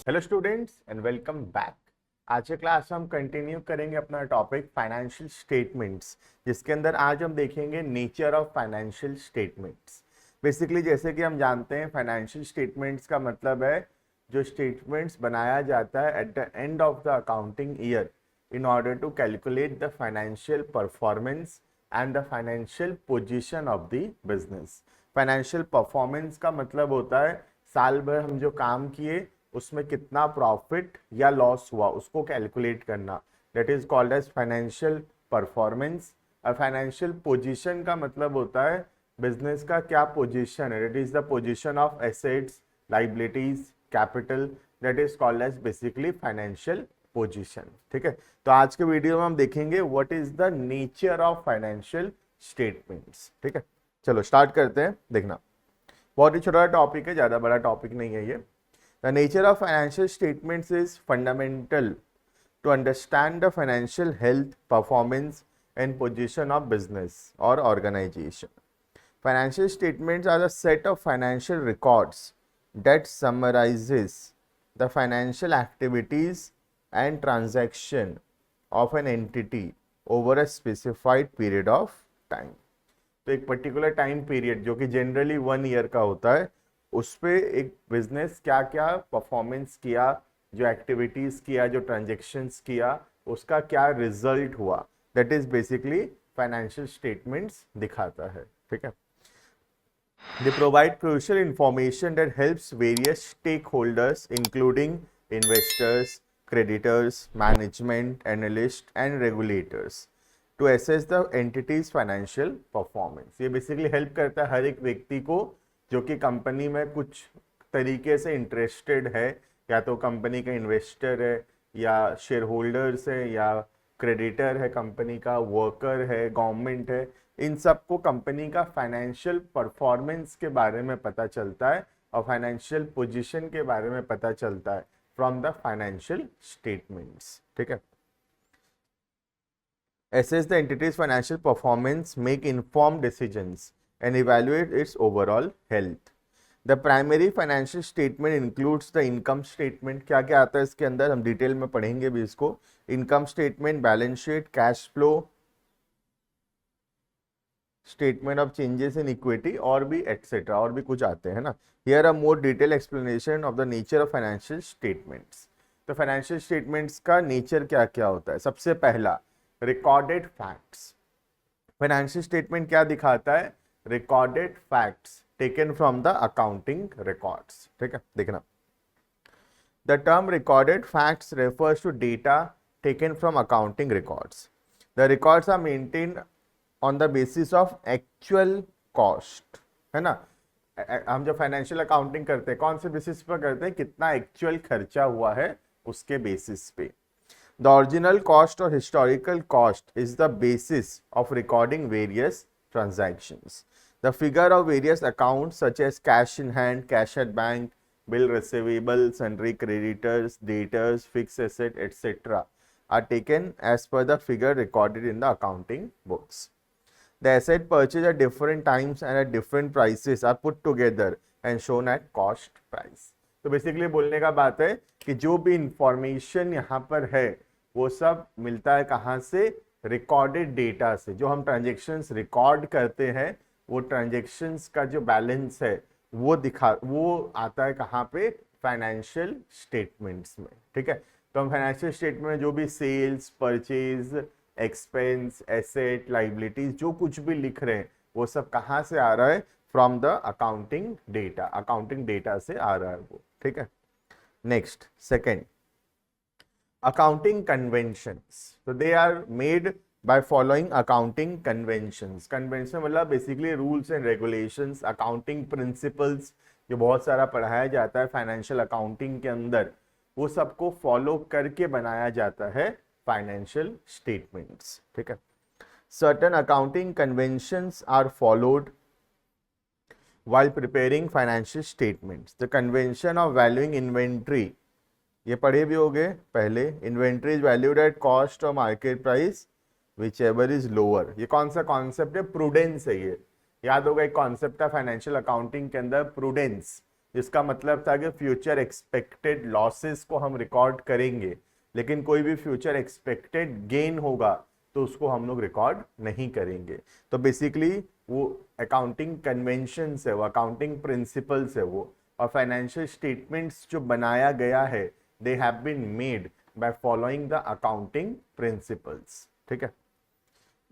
Hello students and welcome back. आज के class में हम कंटिन्यू करेंगे अपना टॉपिक फाइनेंशियल स्टेटमेंट्स, जिसके अंदर आज हम देखेंगे nature of financial statements. Basically जैसे कि हम जानते हैं फाइनेंशियल स्टेटमेंट्स का मतलब है जो स्टेटमेंट्स बनाया जाता है at the end of the accounting year in order to calculate the financial performance and the financial position of the business. Financial performance का मतलब होता है साल भर हम जो काम किए उसमें कितना प्रॉफिट या लॉस हुआ उसको कैलकुलेट करना, that is called as financial performance. और फाइनेंशियल पोजीशन का मतलब होता है बिजनेस का क्या पोजीशन है, that is the position of assets, liabilities, capital, that is called as basically financial position. ठीक है, तो आज के वीडियो में हम देखेंगे what is the nature of financial statements. ठीक है, चलो स्टार्ट करते हैं। देखना बहुत ही छोटा टॉपिक है, ज़्यादा बड़ा टॉपिक नहीं है ये। The nature of financial statements is fundamental to understand the financial health, performance, and position of business or organization. Financial statements are a set of financial records that summarizes the financial activities and transaction of an entity over a specified period of time. तो एक particular time period जो कि generally 1 year का होता है, उस पे एक बिजनेस क्या क्या परफॉर्मेंस किया, जो एक्टिविटीज किया, जो ट्रांजेक्शन्स किया, उसका क्या रिजल्ट हुआ, that is basically financial statements दिखाता है। ठीक है, they provide crucial information that helps various stake holders including investors, creditors, management, analyst and regulators to assess the entity's financial performance. ये बेसिकली हेल्प करता है हर एक व्यक्ति को जो कि कंपनी में कुछ तरीके से इंटरेस्टेड है, या तो कंपनी का इन्वेस्टर है, या शेयर होल्डर्स है, या क्रेडिटर है, कंपनी का वर्कर है, गवर्नमेंट है। इन सबको कंपनी का फाइनेंशियल परफॉर्मेंस के बारे में पता चलता है और फाइनेंशियल पोजीशन के बारे में पता चलता है फ्रॉम द फाइनेंशियल स्टेटमेंट्स। ठीक है, assess the entity's financial performance, make informed decisions, and evaluate its overall health. The primary financial statement includes the income statement। क्या क्या आता है इसके अंदर हम डिटेल में पढ़ेंगे भी इसको। Income statement, balance sheet, cash flow statement of changes in equity और भी एटसेट्रा, और भी कुछ आते हैं ना। Here a more detail explanation of the nature of financial statements. तो फाइनेंशियल स्टेटमेंट्स का नेचर क्या क्या होता है। सबसे पहला रिकॉर्डेड फैक्ट्स। फाइनेंशियल स्टेटमेंट क्या दिखाता है, recorded facts taken from the accounting records. ठीक है, देखना the term recorded facts refers to data taken from accounting records. The records are maintained on the basis of actual cost, है ना। हम जब फाइनेंशियल अकाउंटिंग करते हैं कौन से बेसिस पर करते हैं, कितना एक्चुअल खर्चा हुआ है उसके बेसिस पे। The original cost or historical cost is the basis of recording various transactions. The figure of various accounts such as cash in hand, cash at bank, bill receivable, sundry creditors, debtors, fixed asset, etc. are taken as per the figure recorded in the accounting books. The asset purchased at different times and at different prices are put together and shown at cost price. तो basically बोलने का बात है कि जो भी information यहाँ पर है वो सब मिलता है कहाँ से, रिकॉर्डेड डेटा से। जो हम ट्रांजेक्शन्स रिकॉर्ड करते हैं वो ट्रांजेक्शन्स का जो बैलेंस है वो आता है कहाँ पे, फाइनेंशियल स्टेटमेंट्स में। ठीक है, तो हम फाइनेंशियल स्टेटमेंट में जो भी sales, purchase, expense, asset, liabilities जो कुछ भी लिख रहे हैं वो सब कहाँ से आ रहा है, from the accounting data. Accounting data से आ रहा है वो। ठीक है, next second accounting conventions. So they are made by following accounting conventions. Convention मतलब basically rules and regulations, accounting principles जो बहुत सारा पढ़ाया जाता है फाइनेंशियल अकाउंटिंग के अंदर, वो सबको फॉलो करके बनाया जाता है फाइनेंशियल स्टेटमेंट्स। ठीक है, certain accounting conventions are followed while preparing financial statements. The convention of valuing inventory, ये पढ़े भी होंगे पहले, inventory is valued at cost और market price whichever is lower. ये कौन सा कॉन्सेप्ट है, प्रूडेंस है। ये याद होगा एक कॉन्सेप्ट है फाइनेंशियल अकाउंटिंग के अंदर, प्रूडेंस। जिसका मतलब था कि फ्यूचर एक्सपेक्टेड लॉसेस को हम रिकॉर्ड करेंगे, लेकिन कोई भी फ्यूचर एक्सपेक्टेड गेन होगा तो उसको हम लोग रिकॉर्ड नहीं करेंगे। तो बेसिकली वो अकाउंटिंग कन्वेंशंस है, वो अकाउंटिंग प्रिंसिपल्स है वो, और फाइनेंशियल स्टेटमेंट्स जो बनाया गया है they have been made by following the accounting principles. ठीक है,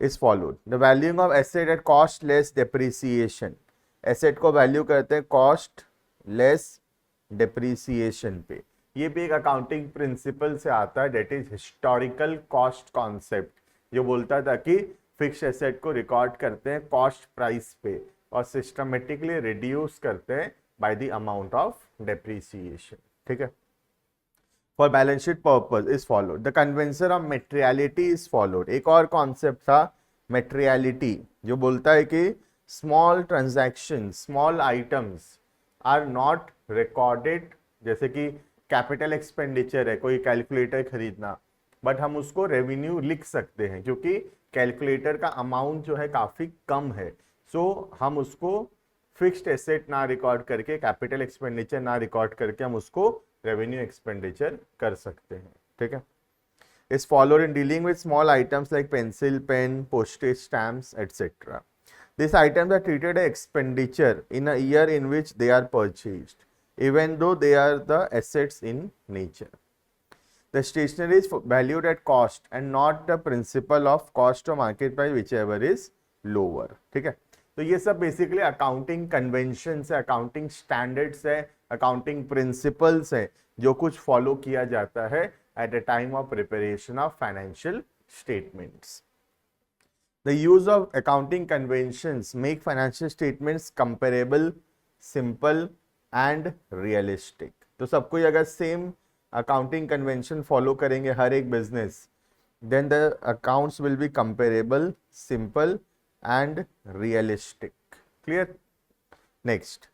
is followed. The valuing of asset at cost less depreciation, asset को वैल्यू करते हैं कॉस्ट लेस डेप्रिसिएशन पे। ये भी एक अकाउंटिंग प्रिंसिपल से आता है, that is historical cost concept, जो बोलता था कि फिक्स एसेट को रिकॉर्ड करते हैं कॉस्ट प्राइस पे और सिस्टमेटिकली रिड्यूस करते हैं by the amount of depreciation. ठीक है, for balance sheet purpose is followed. The convention of materiality is followed. एक और कॉन्सेप्ट था मेटेरियलिटी, जो बोलता है कि small transaction, small items are not recorded, जैसे कि कैपिटल एक्सपेंडिचर है, कोई कैलकुलेटर खरीदना, बट हम उसको रेवेन्यू लिख सकते हैं क्योंकि कैलकुलेटर का अमाउंट जो है काफ़ी कम है। सो हम उसको फिक्स्ड एसेट ना रिकॉर्ड करके, कैपिटल एक्सपेंडिचर ना रिकॉर्ड करके हम उसको रेवेन्यू एक्सपेंडिचर कर सकते हैं। ठीक है, is followed in dealing with small items like pencil, pen, postage stamps etcetera. These items are treated as expenditure in a year in which they are purchased, even though they are the assets in nature. The stationery is valued at cost and not the principal of cost or market price, whichever is lower. ठीक है, तो ये सब basically accounting conventions है, accounting standards है, accounting principles है, जो कुछ फॉलो किया जाता है at the time of preparation of financial statements. The use of accounting conventions make financial statements comparable, simple and realistic. तो सबको अगर सेम अकाउंटिंग कन्वेंशन फॉलो करेंगे हर एक business, then the accounts will be comparable, simple and realistic. Clear? Next,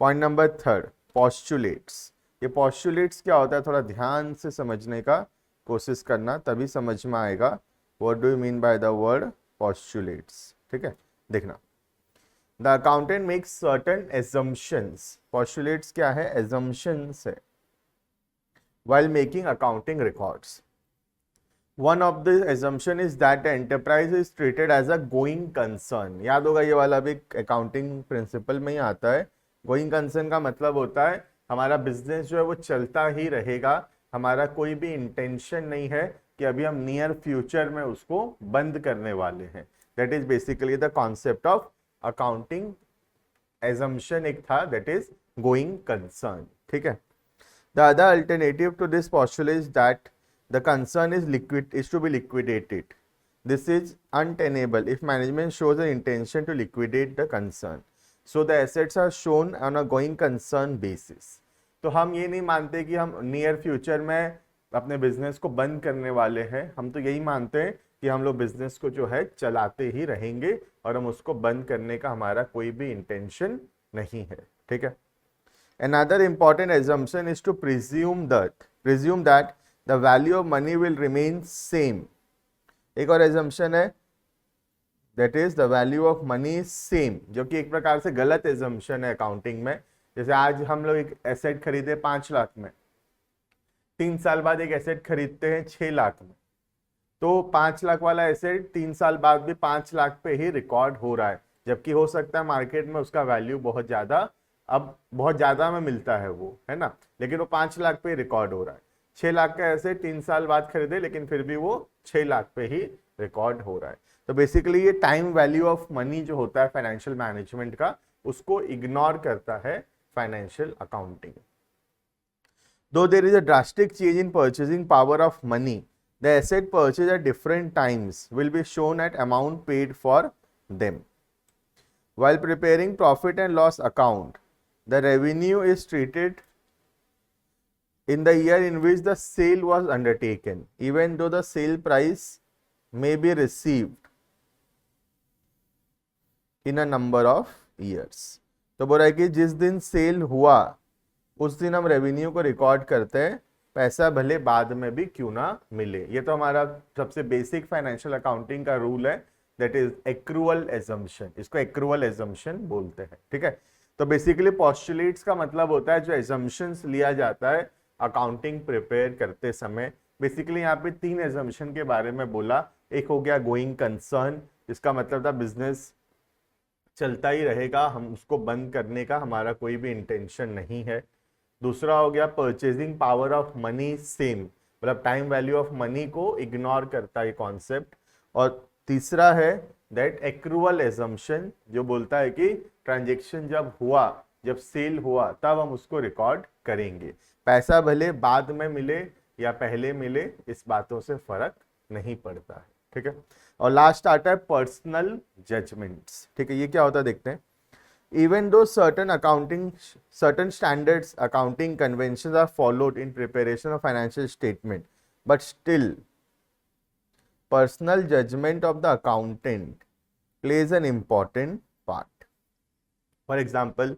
point number 3, postulates. ये postulates क्या होता है, थोड़ा ध्यान से समझने का कोशिश करना, तभी समझ में आएगा what do you mean by the word postulates. ठीक है, देखना. The accountant makes certain assumptions. Postulates क्या है? Assumptions है while making accounting records. One of the assumption is that the enterprise is treated as a going concern. याद होगा, ये वाला भी accounting principle में ही आता है. Going concern का मतलब होता है हमारा बिजनेस जो है वो चलता ही रहेगा, हमारा कोई भी इंटेंशन नहीं है कि अभी हम नियर फ्यूचर में उसको बंद करने वाले हैं. That is basically the concept of accounting assumption. एक था दैट इज गोइंग कंसर्न. ठीक है, the other alternative to this postulate is that the concern is to be liquidated. This is untenable if management shows an intention to liquidate the concern, so the assets are shown on a going concern basis. तो हम ये नहीं मानते कि हम near future में अपने business को बंद करने वाले हैं, हम तो यही मानते हैं कि हम लोग बिजनेस को जो है चलाते ही रहेंगे और हम उसको बंद करने का हमारा कोई भी इंटेंशन नहीं है. ठीक है, another important assumption is to presume that the value of money will remain same. एक और assumption है that is the value of money is same, जो कि एक प्रकार से गलत assumption है अकाउंटिंग में. जैसे आज हम लोग एक एसेट खरीदे 5 लाख में, 3 साल बाद एक एसेट खरीदते हैं 6 लाख में, तो 5 लाख वाला एसेट 3 साल बाद भी 5 लाख पे ही रिकॉर्ड हो रहा है, जबकि हो सकता है मार्केट में उसका वैल्यू बहुत ज्यादा में मिलता है वो, है ना, लेकिन वो 5 लाख पे रिकॉर्ड हो रहा है. 6 लाख का एसेट 3 साल बाद खरीदे लेकिन फिर भी वो 6 लाख पे ही रिकॉर्ड हो रहा है. तो बेसिकली ये टाइम वैल्यू ऑफ मनी जो होता है फाइनेंशियल मैनेजमेंट का, उसको इग्नोर करता है financial accounting. Though there is a drastic change in purchasing power of money, the asset purchased at different times will be shown at amount paid for them. While preparing profit and loss account, the revenue is treated in the year in which the sale was undertaken, even though the sale price may be received in a number of years. तो बोल रहा है कि जिस दिन cell हुआ उस दिन हम रेवेन्यू को रिकॉर्ड करते हैं, पैसा भले बाद में भी क्यों ना मिले. ये तो हमारा सबसे बेसिक फाइनेंशियल अकाउंटिंग का रूल है, दैट इज एक्रूअल एजम्पशन. इसको एक्रूअल एजम्पशन बोलते हैं. ठीक है, तो बेसिकली पोस्टुलेट्स का मतलब होता है जो एजम्पशंस लिया जाता है अकाउंटिंग प्रिपेयर करते समय। बेसिकली यहाँ पे 3 एजम्पशन के बारे में बोला। एक हो गया गोइंग कंसर्न, जिसका मतलब था बिजनेस चलता ही रहेगा, हम उसको बंद करने का हमारा कोई भी इंटेंशन नहीं है। दूसरा हो गया purchasing power of money same, मतलब टाइम वैल्यू ऑफ मनी को इग्नोर करता है कॉन्सेप्ट। और तीसरा है दैट एक्रूअल एजम्पशन, जो बोलता है कि ट्रांजेक्शन जब हुआ, जब सेल हुआ, तब हम उसको रिकॉर्ड करेंगे। पैसा भले बाद में मिले या पहले मिले, इस बातों से फर्क नहीं पड़ता है। ठीक है। और लास्ट आता है पर्सनल जजमेंट्स। ठीक है, ये क्या होता है देखते हैं। Even though certain standards accounting conventions are followed in preparation of financial statement, but still personal judgment of the accountant plays an important part. For example,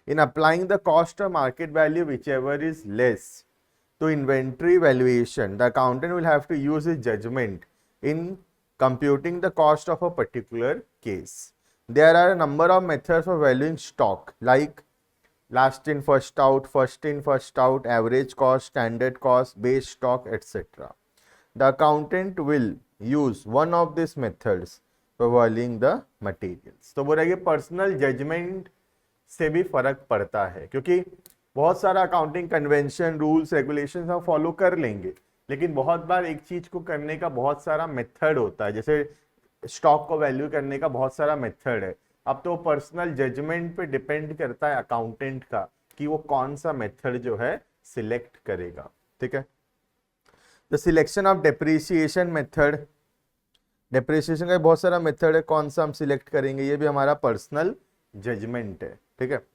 in applying the cost or market value, whichever is less, to inventory valuation, the accountant will have to use his judgment in computing the cost of a particular case. There are a number of methods for valuing stock, like last in first out, average cost, standard cost, base stock, etc. The accountant will use one of these methods for valuing the materials. तो बोल रहा है कि personal judgement से भी फर्क पड़ता है, क्योंकि बहुत सारा अकाउंटिंग कन्वेंशन, रूल्स, रेगुलेशंस हम फॉलो कर लेंगे, लेकिन बहुत बार एक चीज को करने का बहुत सारा मेथड होता है। जैसे स्टॉक को वैल्यू करने का बहुत सारा मेथड है। अब तो पर्सनल जजमेंट पे डिपेंड करता है अकाउंटेंट का कि वो कौन सा मेथड जो है सिलेक्ट करेगा। ठीक है। The selection of depreciation method, depreciation का बहुत सारा मेथड है, कौन सा हम सिलेक्ट करेंगे ये भी हमारा पर्सनल जजमेंट है। ठीक है।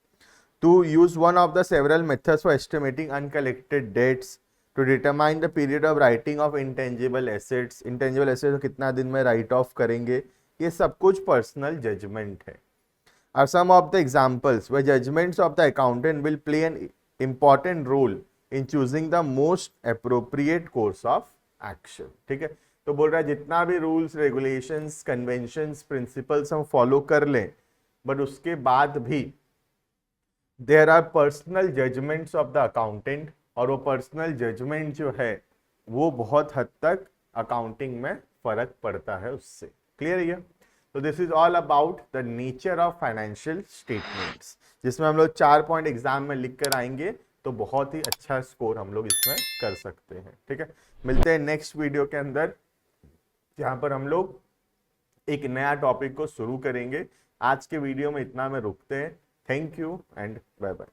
To use one of the several methods for estimating uncollected debts, to determine the period of writing off intangible assets, intangible assets कितना दिन में राइट ऑफ करेंगे, ये सब कुछ पर्सनल जजमेंट है। Are some of the examples where judgements of the accountant will play an important role in choosing the most appropriate course of action. ठीक है। तो बोल रहा है जितना भी रूल्स, रेगुलेशंस, कन्वेंशंस, प्रिंसिपल्स हम फॉलो कर लें, बट उसके बाद भी there are personal judgements of the accountant, और वो पर्सनल जजमेंट जो है वो बहुत हद तक अकाउंटिंग में फर्क पड़ता है उससे। क्लियर है ये? तो this is all about the nature of financial statements, जिसमें हम लोग 4 पॉइंट एग्जाम में लिख कर आएंगे तो बहुत ही अच्छा स्कोर हम लोग इसमें कर सकते हैं। ठीक है। मिलते हैं नेक्स्ट वीडियो के अंदर, जहां पर हम लोग एक नया टॉपिक को शुरू करेंगे। आज के वीडियो में इतना में रुकते हैं। Thank you and bye bye.